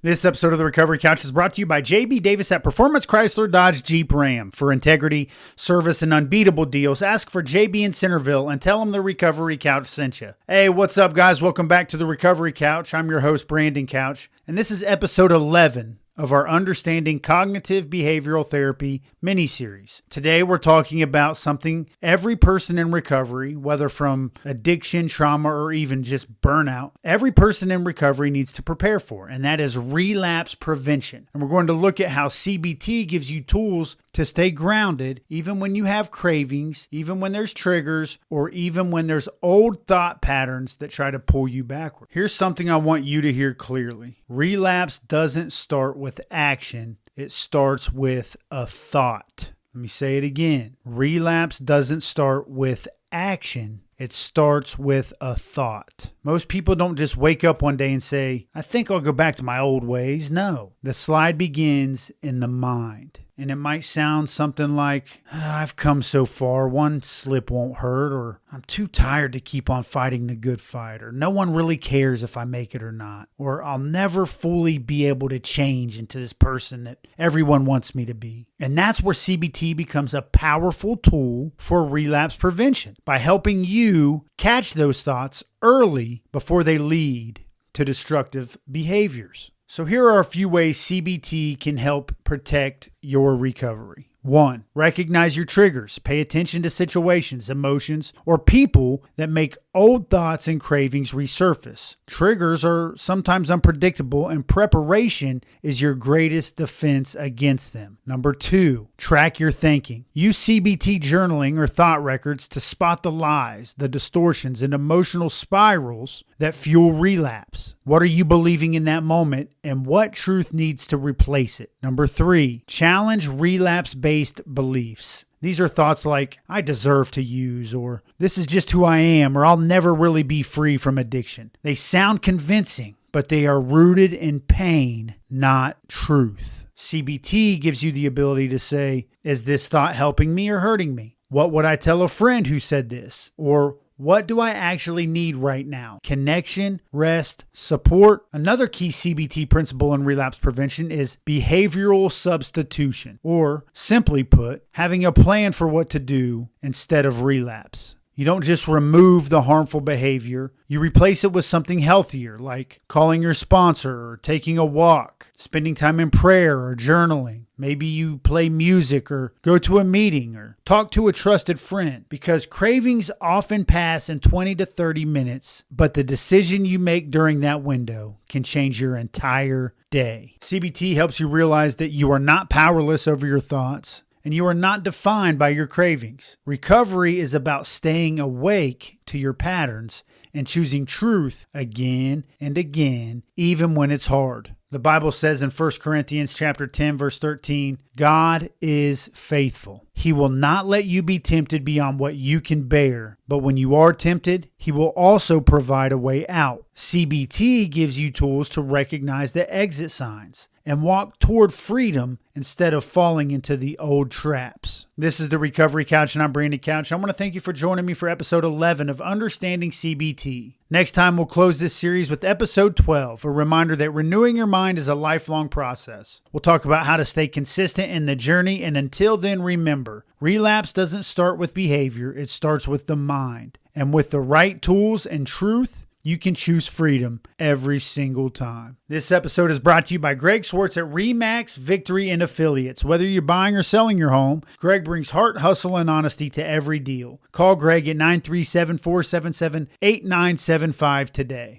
This episode of The Recovery Couch is brought to you by JB Davis at Performance Chrysler Dodge Jeep Ram. For integrity, service, and unbeatable deals, ask for JB in Centerville and tell them The Recovery Couch sent you. Hey, what's up, guys? Welcome back to The Recovery Couch. I'm your host, Brandon Couch, and this is episode 11 of our Understanding Cognitive Behavioral Therapy mini-series. Today, we're talking about something every person in recovery, whether from addiction, trauma, or even just burnout, every person in recovery needs to prepare for, and that is relapse prevention. And we're going to look at how CBT gives you tools to stay grounded, even when you have cravings, even when there's triggers, or even when there's old thought patterns that try to pull you backward. Here's something I want you to hear clearly. Relapse doesn't start with action. It starts with a thought. Let me say it again. Relapse doesn't start with action. It starts with a thought. Most people don't just wake up one day and say, I think I'll go back to my old ways. No, the slide begins in the mind. And it might sound something like, I've come so far, one slip won't hurt, or I'm too tired to keep on fighting the good fight, or no one really cares if I make it or not, or I'll never fully be able to change into this person that everyone wants me to be. And that's where CBT becomes a powerful tool for relapse prevention by helping you catch those thoughts early before they lead to destructive behaviors. So here are a few ways CBT can help protect your recovery. 1. Recognize your triggers. Pay attention to situations, emotions, or people that make old thoughts and cravings resurface. Triggers are sometimes unpredictable, and preparation is your greatest defense against them. 2. Track your thinking. Use CBT journaling or thought records to spot the lies, the distortions, and emotional spirals that fuel relapse. What are you believing in that moment, and what truth needs to replace it? 3. Challenge relapse-based beliefs. These are thoughts like, I deserve to use, or this is just who I am, or I'll never really be free from addiction. They sound convincing, but they are rooted in pain, not truth. CBT gives you the ability to say, is this thought helping me or hurting me? What would I tell a friend who said this? Or what do I actually need right now? Connection, rest, support. Another key CBT principle in relapse prevention is behavioral substitution, or simply put, having a plan for what to do instead of relapse. You don't just remove the harmful behavior, you replace it with something healthier, like calling your sponsor or taking a walk, spending time in prayer or journaling. Maybe you play music or go to a meeting or talk to a trusted friend, because cravings often pass in 20 to 30 minutes, but the decision you make during that window can change your entire day. CBT helps you realize that you are not powerless over your thoughts, and you are not defined by your cravings. Recovery is about staying awake to your patterns and choosing truth again and again, even when it's hard. The Bible says in 1 Corinthians chapter 10, verse 13, God is faithful. He will not let you be tempted beyond what you can bear, but when you are tempted, He will also provide a way out. CBT gives you tools to recognize the exit signs and walk toward freedom instead of falling into the old traps. This is The Recovery Couch, and I'm Brandon Couch. I want to thank you for joining me for episode 11 of Understanding CBT. Next time, we'll close this series with episode 12, a reminder that renewing your mind is a lifelong process. We'll talk about how to stay consistent in the journey, and until then, remember, relapse doesn't start with behavior, it starts with the mind. And with the right tools and truth, you can choose freedom every single time. This episode is brought to you by Greg Swartz at RE/MAX Victory and Affiliates. Whether you're buying or selling your home, Greg brings heart, hustle, and honesty to every deal. Call Greg at 937-477-8975 today.